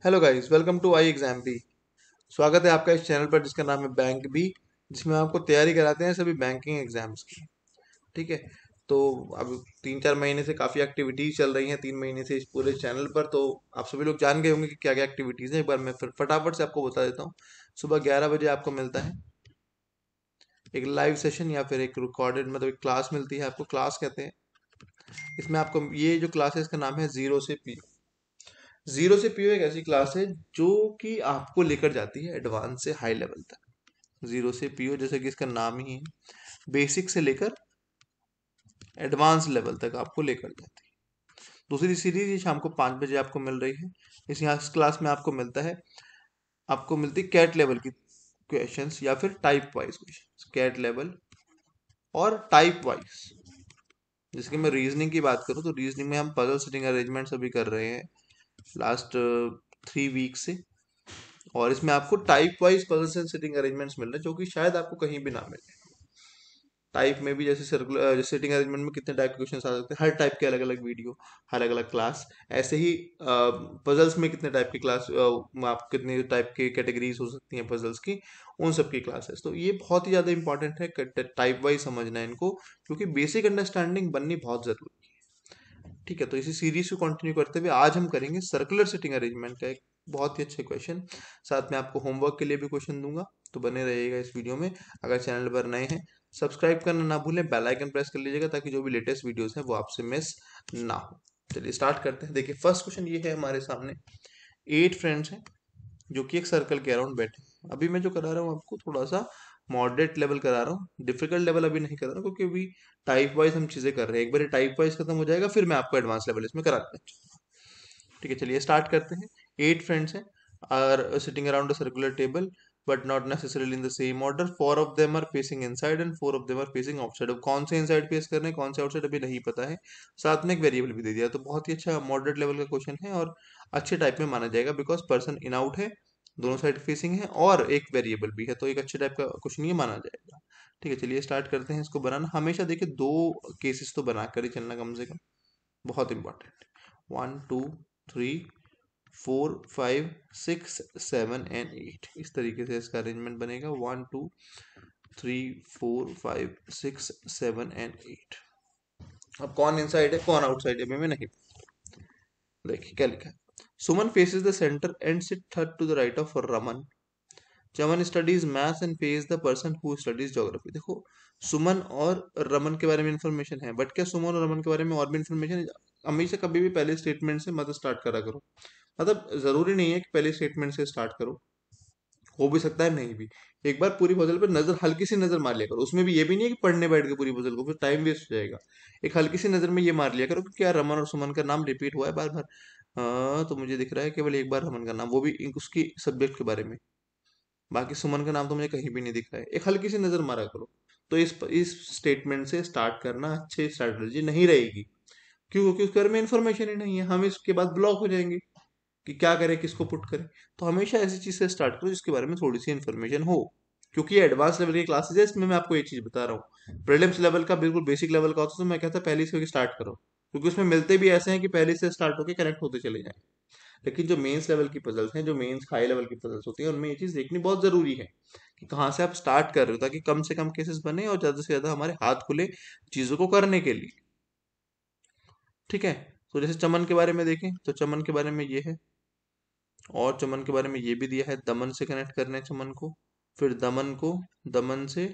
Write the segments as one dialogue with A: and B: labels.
A: Hello guys, welcome to I exam B. स्वागत है आपका इस चैनल पर जिसका नाम है बैंक बी, जिसमें आपको तैयारी कराते हैं सभी बैंकिंग एग्जाम्स की। ठीक है। तो अब 3-4 महीने से काफ़ी एक्टिविटीज़ चल रही हैं, 3 महीने से इस पूरे चैनल पर। तो आप सभी लोग जान गए होंगे कि क्या क्या एक्टिविटीज़ हैं। एक बार मैं फिर फटाफट से आपको बता देता हूँ। सुबह 11 बजे आपको मिलता है एक लाइव सेशन या फिर एक रिकॉर्डेड, मतलब एक क्लास मिलती है आपको। क्लास कहते हैं इसमें आपको। ये जो क्लास है इसका नाम है जीरो से पी। जीरो से पीओ एक ऐसी क्लास है जो कि आपको लेकर जाती है एडवांस से हाई लेवल तक। जीरो से पीओ जैसे कि इसका नाम ही है, बेसिक से लेकर एडवांस लेवल तक आपको लेकर जाती है। दूसरी सीरीज ये शाम को 5 बजे आपको मिल रही है। इस क्लास में आपको मिलता है, आपको मिलती है कैट लेवल की क्वेश्चंस या फिर type wise questions. CAT level और टाइप वाइज। जैसे कि मैं रीजनिंग की बात करूं तो रीजनिंग में हम पजल सेटिंग अरेंजमेंट्स अभी कर रहे हैं लास्ट 3 वीक से। और इसमें आपको type wise puzzle setting arrangements मिल रहे हैं जो कि शायद आपको कहीं भी ना मिले। टाइप में भी जैसे सर्कुलर, जैसे सेटिंग अरेंजमेंट में कितने टाइप के क्वेश्चन आ सकते हैं, हर टाइप के अलग अलग वीडियो, अलग अलग क्लास। ऐसे ही पजल्स में कितने टाइप की क्लास, आप कितने टाइप की कैटेगरीज हो सकती हैं पजल्स की, उन सब की क्लासेस। तो ये बहुत ही ज़्यादा इंपॉर्टेंट है टाइप वाइज समझना है इनको, क्योंकि बेसिक अंडरस्टैंडिंग बननी बहुत ज़रूरी है। ठीक है। तो इसी सीरीज को कंटिन्यू करते हुए आज हम करेंगे सर्कुलर सिटिंग अरेंजमेंट का एक बहुत ही अच्छे क्वेश्चन। साथ में आपको होमवर्क के लिए भी क्वेश्चन दूंगा, तो बने रहिएगा इस वीडियो में। अगर चैनल पर नए हैं, सब्सक्राइब करना ना भूलें, बेल आइकन प्रेस कर लीजिएगा ताकि जो भी लेटेस्ट वीडियोस हैं वो आपसे मिस ना हो। चलिए स्टार्ट करते हैं। देखिए फर्स्ट क्वेश्चन ये है हमारे सामने। 8 फ्रेंड्स हैं जो कि एक सर्कल के अराउंड बैठे हैं। अभी मैं जो करा रहा हूँ आपको थोड़ा सा मॉडरेट लेवल करा रहा हूँ, डिफिकल्ट लेवल अभी नहीं करा रहा हूँ, क्योंकि अभी टाइप वाइज हम चीज़ें कर रहे हैं। एक बार टाइप वाइज खत्म हो जाएगा फिर मैं आपको एडवांस लेवल इसमें करा दूंगा। ठीक है, चलिए स्टार्ट करते हैं। 8 फ्रेंड्स हैं, are sitting around a circular table but not necessarily in the same order. 4 of them are facing inside and 4 of them are facing outside. अब कौन से इनसाइड फेस कर रहे हैं कौन से आउटसाइड अभी नहीं पता है। साथ में एक वेरिएबल भी दे दिया, तो बहुत ही अच्छा मॉडरेट लेवल का क्वेश्चन है और अच्छे टाइप में माना जाएगा, बिकॉज पर्सन इन आउट है, दोनों साइड फेसिंग है और एक वेरिएबल भी है, तो एक अच्छे टाइप का क्वेश्चन ये माना जाएगा। ठीक है, चलिए स्टार्ट करते हैं इसको बनाना। हमेशा देखिए 2 केसेस तो बना कर ही चलना कम से कम, बहुत इंपॉर्टेंट। 1 2 3 4 5 6 7 एंड 8, इस तरीके से इसका अरेंजमेंट बनेगा। 1 2 3 4 5 6 7 एंड 8। अब कौन इनसाइड है कौन आउटसाइड है अभी मैं नहीं। देखिए क्या लिखा है। Suman faces the centre and sit third to the right of Raman. Chaman studies maths and face the person who studies geography. देखो सुमन और रमन के बारे में इंफॉर्मेशन है, बट क्या सुमन और रमन के बारे में और भी इंफॉर्मेशन है? हमेशा कभी भी पहले स्टेटमेंट से मत स्टार्ट करा करो। मतलब जरूरी नहीं है कि पहले स्टेटमेंट से स्टार्ट करो, हो भी सकता है नहीं भी। एक बार पूरी पजल पर नजर, हल्की सी नजर मार लिया करो। उसमें भी ये भी नहीं है कि पढ़ने बैठ के पूरी पजल को, फिर टाइम वेस्ट हो जाएगा। एक हल्की सी नजर में ये मार लिया करो कि क्या रमन और सुमन का नाम रिपीट हुआ है बार बार। हाँ, तो मुझे दिख रहा है केवल एक बार रमन का नाम, वो भी उसकी सब्जेक्ट के बारे में। बाकी सुमन का नाम तो मुझे कहीं भी नहीं दिख रहा है। एक हल्की सी नजर मारा करो। तो इस स्टेटमेंट से स्टार्ट करना अच्छी स्ट्रैटेजी नहीं रहेगी। क्यों? क्योंकि उसके बारे में इन्फॉर्मेशन ही नहीं है, हम इसके बाद ब्लॉक हो जाएंगे कि क्या करें किसको पुट करें। तो हमेशा ऐसी चीज से स्टार्ट करो जिसके बारे में थोड़ी सी इन्फॉर्मेशन हो। क्योंकि ये एडवांस लेवल की क्लासेज है, इसमें मैं आपको ये चीज बता रहा हूँ। प्रीलिम्स लेवल का बिल्कुल बेसिक लेवल का होता तो मैं कहता पहले से स्टार्ट करो, क्योंकि उसमें मिलते भी ऐसे हैं कि पहले से स्टार्ट होकर कनेक्ट होते चले जाएं। लेकिन जो मेंस लेवल की पजल्स हैं, जो मेंस हाई लेवल की पजल्स होती हैं, उनमें ये चीज देखनी बहुत जरूरी है कि कहाँ से आप स्टार्ट कर रहे हो, ताकि कम से कम केसेस बने और ज्यादा से ज्यादा हमारे हाथ खुले चीजों को करने के लिए। ठीक है। तो जैसे चमन के बारे में देखें तो चमन के बारे में ये है, और चमन के बारे में ये भी दिया है। दमन से कनेक्ट करना है चमन को, फिर दमन को, दमन से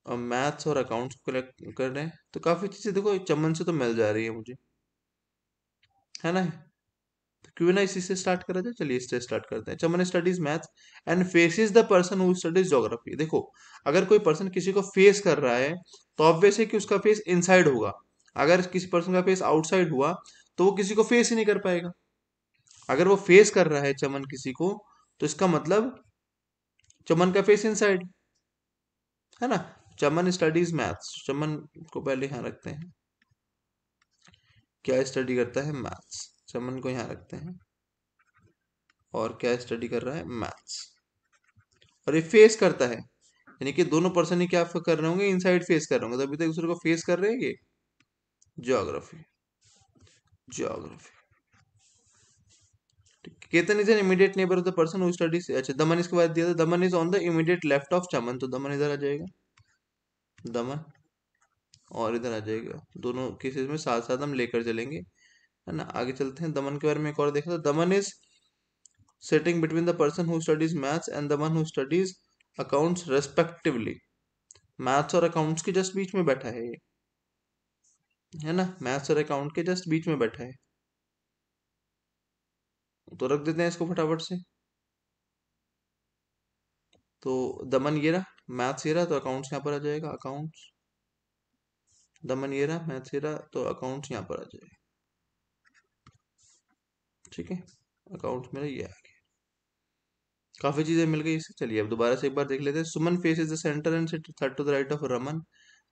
A: मैथ्स और अकाउंट्स को कनेक्ट कर रहे हैं। तो काफी चीजें देखो चमन से तो मिल जा रही है मुझे, है ना। तो क्यों ना इसी से स्टार्ट करा जाए। चलिए इससे स्टार्ट करते हैं। Chaman studies maths and faces the person who studies geography. देखो अगर कोई पर्सन किसी को फेस कर रहा है तो ऑब्वियस है कि उसका फेस इनसाइड होगा। अगर किसी पर्सन का फेस आउटसाइड हुआ तो वो किसी को फेस ही नहीं कर पाएगा। अगर वो फेस कर रहा है चमन किसी को, तो इसका मतलब चमन का फेस इनसाइड, है ना। चमन स्टडीज मैथ्स, चमन को पहले यहाँ रखते हैं। क्या स्टडी करता है? मैथ्स। चमन को यहाँ रखते हैं। और क्या स्टडी कर रहा है? मैथ्स। और ये फेस करता है, यानी कि दोनों पर्सन ही क्या कर रहे होंगे? इनसाइड फेस कर रहे होंगे, तभी तो एक दूसरे को फेस कर रहे हैं ये। Geography, geography. Ketan is an immediate neighbour of the person who studies, अच्छा दमन इसके बाद दिया था, Daman is on the immediate left of Chaman, तो दमन इधर आ जाएगा, दमन, और इधर आ जाएगा, दोनों केसेस में साथ साथ हम लेकर चलेंगे, है ना। आगे चलते हैं, दमन के बारे में एक और देखा, तो दमन is sitting between the person who studies maths and the one who studies accounts respectively, maths और अकाउंट्स के जस्ट बीच में बैठा है ये, है ना, मैथ्स और अकाउंट के जस्ट बीच में बैठा है, तो रख देते हैं इसको फटाफट से। तो दमन ये रहा, मैथ्स ये रहा, तो अकाउंट्स यहाँ पर आ जाएगा, अकाउंट्स, दमन ये रहा, मैथ्स ये रहा, तो अकाउंट्स यहाँ पर आ जाएगा, ठीक है, अकाउंट्स मेरा ये आ गया। काफी चीजें मिल गई इससे, चलिए अब दोबारा से एक बार देख लेते हैं। Suman face is the centre and sit third to the right of Raman.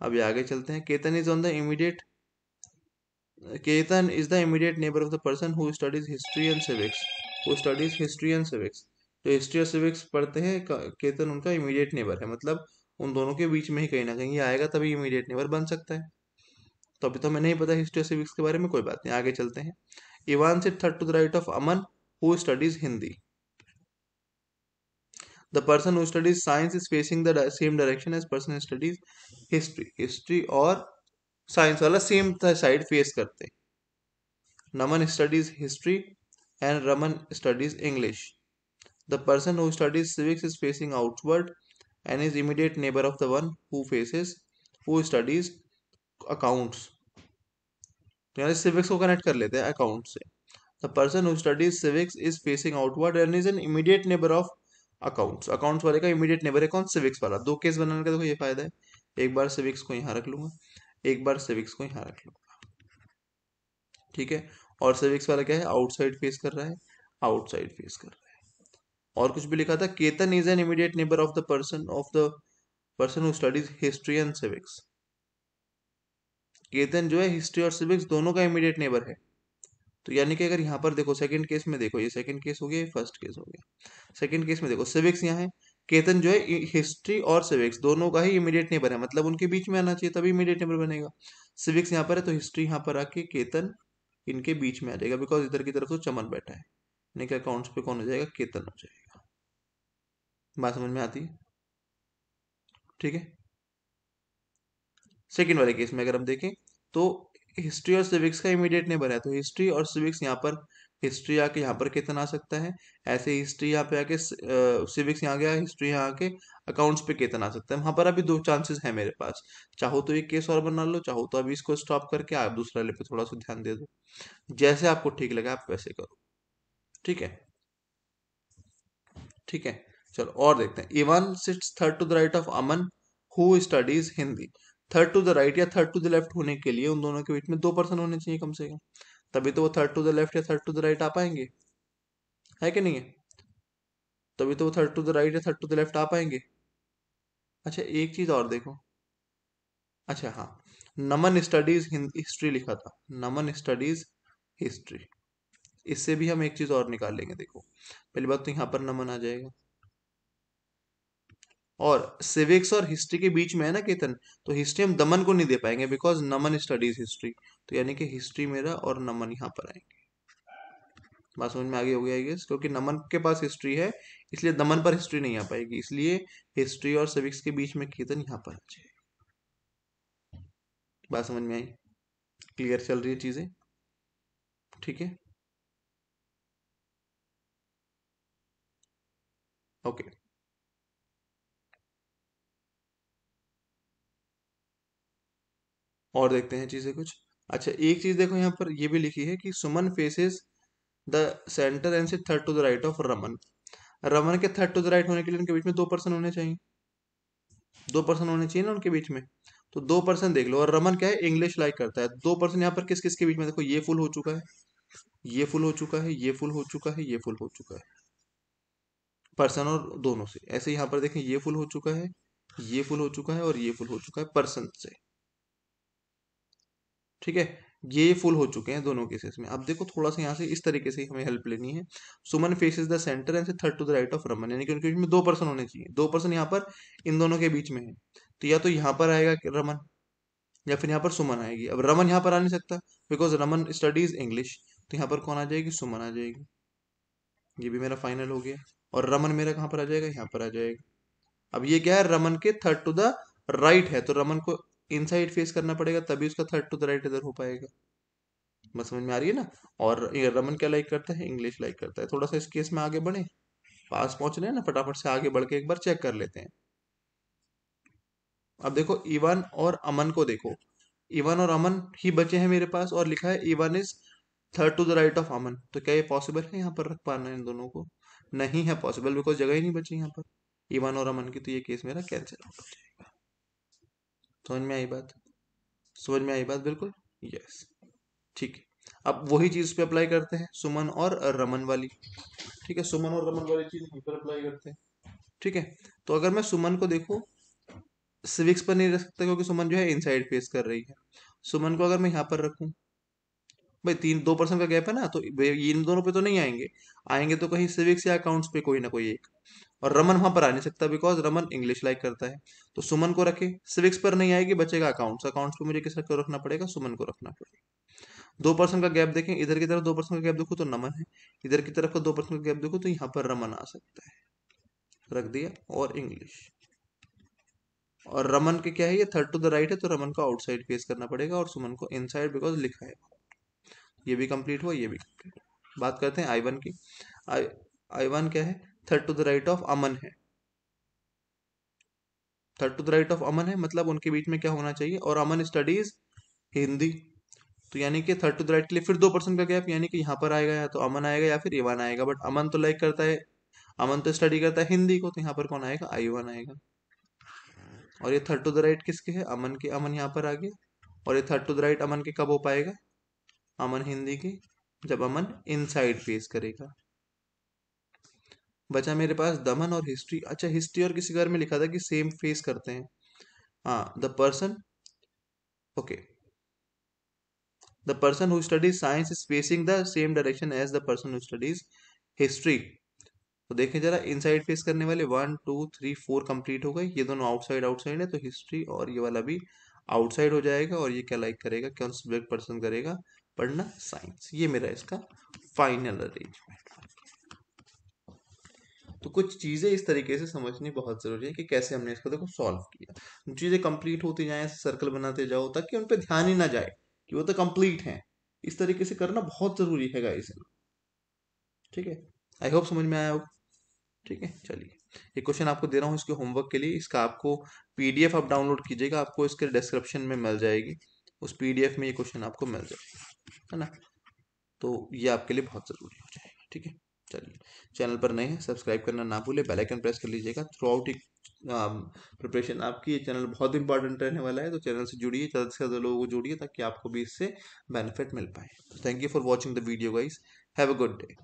A: अब ये आगे चलते हैं, Ketan is on the immediate, Ketan is the immediate neighbour of the person who studies history and civics, who studies history and civics, जो history और civics पढ़ते हैं केतन उनका इमीडिएट नेबर है, मतलब उन दोनों के बीच में ही कहीं ना कहीं ये आएगा, तभी इमीडिएट नेबर बन सकता है। तो अभी तो हमें नहीं पता हिस्ट्री और सिविक्स के बारे में, कोई बात नहीं, आगे चलते हैं। Ivan sit third to the right of Aman who studies Hindi, the person who studies science is facing the same direction as person who studies history, history और साइंस वाला सेम साइड फेस करते हैं। Naman studies history and Raman studies English, the person who studies civics is facing outward and is immediate neighbour of the one who studies accounts, यानी civics को connect कर लेते हैं account से। The person who studies civics is facing outward and is an immediate neighbour of accounts, accounts वाले का immediate neighbour है कौन, सिविक्स वाला। दो केस बनाने का देखो ये फायदा है, एक बार सिविक्स को यहाँ रख लूंगा, एक बार सिविक्स को यहाँ रख लूंगा, ठीक है। और सिविक्स वाला क्या है, आउटसाइड फेस कर रहा है, आउटसाइड फेस कर रहा है। और कुछ भी लिखा था, Ketan is an immediate neighbour of the person who studies history and civics, Ketan जो है हिस्ट्री और सिविक्स दोनों का इमीडिएट नेबर है। तो यानी कि अगर यहाँ पर देखो सेकंड केस में, देखो ये सेकंड केस हो गया, ये फर्स्ट केस हो गया। सेकंड केस में देखो सिविक्स यहाँ है, केतन जो है हिस्ट्री और सिविक्स दोनों का ही इमीडिएट नेबर है, मतलब उनके बीच में आना चाहिए तभी इमीडिएट नेबर बनेगा। सिविक्स यहाँ पर है तो हिस्ट्री यहाँ पर आके केतन इनके बीच में आ जाएगा, बिकॉज इधर की तरफ तो चमन बैठा है, यानी कि अकाउंट्स पे कौन हो जाएगा, केतन हो जाएगा। बात समझ में आती है, ठीक है। सेकंड वाले केस में अगर हम देखें तो हिस्ट्री और सिविक्स का इमीडिएट नेबर है, तो हिस्ट्री और सिविक्स यहाँ पर, हिस्ट्री आके यहाँ पर केतन आ सकता है, ऐसे हिस्ट्री यहाँ पे आके सिविक्स यहाँ गया, हिस्ट्री यहाँ आके अकाउंट्स पे केतन आ सकता है। वहां पर अभी दो चांसेस है मेरे पास, चाहो तो एक केस और बना लो, चाहो तो अभी इसको स्टॉप करके आप दूसरा वाले पे थोड़ा सा ध्यान दे दो, जैसे आपको ठीक लगे आप वैसे करो, ठीक है, ठीक है। चलो और देखते हैं, Ivan sits third to the right of Aman who studies Hindi, third to the right या थर्ड टू द लेफ्ट होने के लिए उन दोनों के बीच में दो पर्सन होने चाहिए कम से कम, तभी तो वो थर्ड टू द लेफ्ट या थर्ड टू द राइट आ पाएंगे, है कि नहीं है, तभी तो वो थर्ड टू द राइट या थर्ड टू द लेफ्ट आ पाएंगे। अच्छा एक चीज और देखो, अच्छा हाँ, नमन स्टडीज हिस्ट्री लिखा था, नमन स्टडीज हिस्ट्री, इससे भी हम एक चीज और निकाल लेंगे, देखो पहली बात तो यहाँ पर नमन आ जाएगा, और सिविक्स और हिस्ट्री के बीच में है ना केतन, तो हिस्ट्री हम दमन को नहीं दे पाएंगे बिकॉज नमन स्टडीज हिस्ट्री, तो यानी कि हिस्ट्री मेरा और नमन यहाँ पर आएंगे। बात समझ में आगे हो गया गेस, क्योंकि नमन के पास हिस्ट्री है इसलिए दमन पर हिस्ट्री नहीं आ पाएगी, इसलिए हिस्ट्री और सिविक्स के बीच में केतन यहाँ पर आ जाएगा। बात समझ में आई, क्लियर चल रही है चीजें, ठीक है, ओके। और देखते हैं चीजें कुछ, अच्छा एक चीज देखो यहाँ पर ये भी लिखी है कि Suman faces the centre and से third to the right of Raman, Raman के थर्ड टू द राइट होने के लिए उनके बीच में दो पर्सन होने चाहिए, दो पर्सन होने चाहिए ना उनके बीच में, तो दो पर्सन देख लो, और रमन क्या है, इंग्लिश लाइक करता है, दो पर्सन यहाँ पर किस किस के बीच में, देखो ये फुल हो चुका है, ये फुल हो चुका है, ये फुल हो चुका है, ये फुल हो चुका है, पर्सन और दोनों से, ऐसे यहाँ पर देखें ये फुल हो चुका है, ये फुल हो चुका है, और ये फुल हो चुका है पर्सन से, ठीक है, ये फुल हो चुके हैं दोनों केसेस में। अब देखो थोड़ा सा यहाँ से इस तरीके से हमें हेल्प लेनी है, Suman faces the centre and से third to the right of Raman, यानी कि उनके बीच में दो पर्सन होने चाहिए, दो पर्सन यहाँ पर इन दोनों के बीच में है, तो या तो यहाँ पर आएगा रमन या फिर यहाँ पर सुमन आएगी। अब रमन यहाँ पर आ नहीं सकता बिकॉज रमन स्टडीज इंग्लिश, तो यहाँ पर कौन आ जाएगी, सुमन आ जाएगी, ये भी मेरा फाइनल हो गया। और रमन मेरा कहाँ पर आ जाएगा, यहाँ पर आ जाएगा। अब ये क्या है, रमन के थर्ड टू द राइट है, तो रमन को इनसाइड फेस करना पड़ेगा, तभी उसका थर्ड टू द राइट इधर हो पाएगा। बस समझ में आ रही है ना। और ये रमन क्या लाइक करता है, इंग्लिश लाइक करता है। थोड़ा सा इस केस में आगे बढ़े, पास पहुंच रहे हैं ना, फटाफट से आगे बढ़ के एक बार चेक कर लेते हैं। अब देखो इवन और अमन को देखो, इवन और अमन ही बचे हैं मेरे पास, और लिखा है Ivan is third to the right of Aman. तो क्या ये पॉसिबल है यहाँ पर रख पाना इन दोनों को? नहीं है पॉसिबल, बिकॉज जगह ही नहीं बची यहाँ पर इवन और अमन की, तो ये केस मेरा कैंसिल आउट हो जाएगा। समझ में आई बात? समझ में आई बात बिल्कुल। यस, ठीक है। अब वही चीज पे अप्लाई करते हैं, सुमन और रमन वाली। ठीक है, सुमन और रमन वाली चीज यहीं पर अप्लाई करते हैं। ठीक है, तो अगर मैं सुमन को देखूं, सिविक्स पर नहीं रख सकता क्योंकि सुमन जो है इनसाइड फेस कर रही है। सुमन को अगर मैं यहाँ पर रखूं, भाई 2% का गैप है ना, तो ये इन दोनों पे तो नहीं आएंगे, आएंगे तो कहीं सिविक्स या अकाउंट्स पे कोई ना कोई एक। और रमन वहां पर आ नहीं सकता बिकॉज रमन इंग्लिश लाइक करता है। तो सुमन को रखे, सिविक्स पर नहीं आएगी, बचेगा अकाउंट्स, अकाउंट्स पे मुझे किस को रखना पड़ेगा, सुमन को रखना पड़ेगा। 2% का गैप देखें, इधर की तरफ 2% का गैप देखो तो नमन है, इधर की तरफ का 2% का गैप देखो तो यहाँ पर रमन आ सकता है, रख दिया। और इंग्लिश, और रमन के क्या है, ये थर्ड टू द राइट है, तो रमन को आउटसाइड फेस करना पड़ेगा और सुमन को इनसाइड, बिकॉज लिखा है। ये भी कंप्लीट हुआ, ये भी कंप्लीट हुआ। बात करते हैं आई वन की। आई आई वन क्या है, third to the right of Aman है। Third to the right of Aman है, मतलब उनके बीच में क्या होना चाहिए, और अमन स्टडीज हिंदी। तो यानी कि थर्ड टू द राइट के लिए फिर 2% का गैप, यानी कि यहाँ पर आएगा, या तो अमन आएगा या फिर इवान आएगा। बट अमन तो लाइक करता है, अमन तो स्टडी करता है हिंदी को, तो यहाँ पर कौन आएगा, आई वन आएगा। और ये थर्ड टू द राइट किसके है, अमन के, अमन यहाँ पर आ गया। और ये थर्ड टू द राइट अमन के कब हो पाएगा, अमन हिंदी की, जब अमन इनसाइड फेस करेगा। बचा मेरे पास दमन और हिस्ट्री। अच्छा, हिस्ट्री और किसी घर में लिखा था कि सेम फेस करते हैं। हाँ, the person, okay, the person who studies science is facing the same direction as the person who studies history. तो देखें जरा, इनसाइड फेस करने वाले 1 2 3 4 कंप्लीट हो गए, ये दोनों आउटसाइड आउटसाइड है, तो हिस्ट्री और ये वाला भी आउटसाइड हो जाएगा। और ये क्या लाइक करेगा, कौन सब्जेक्ट पर्सन करेगा, पढ़ना साइंस। ये मेरा इसका फाइनल अरेंजमेंट। तो कुछ चीजें इस तरीके से समझनी बहुत जरूरी है कि कैसे हमने इसको देखो सॉल्व किया। चीजें कंप्लीट होती जाएं, सर्कल बनाते जाओ, ताकि उन पे ध्यान ही ना जाए कि वो तो कंप्लीट है। इस तरीके से करना बहुत जरूरी है गाइस। ठीक है, आई होप समझ में आया हो। ठीक है, चलिए, ये क्वेश्चन आपको दे रहा हूँ इसके होमवर्क के लिए। इसका आपको पीडीएफ आप डाउनलोड कीजिएगा, आपको इसके डिस्क्रिप्शन में मिल जाएगी। उस पीडीएफ में ये क्वेश्चन आपको मिल जाएगा, है ना। तो ये आपके लिए बहुत ज़रूरी हो जाएगा। ठीक है, चलिए, चैनल पर नए हैं सब्सक्राइब करना ना भूले, बेल आइकन प्रेस कर लीजिएगा। थ्रू आउट प्रिपरेशन आपकी ये चैनल बहुत इंपॉर्टेंट रहने वाला है, तो चैनल से जुड़िए, ज़्यादा से ज़्यादा लोगों को जुड़िए, ताकि आपको भी इससे बेनिफिट मिल पाए। Thank you for watching the video guys, have a good day.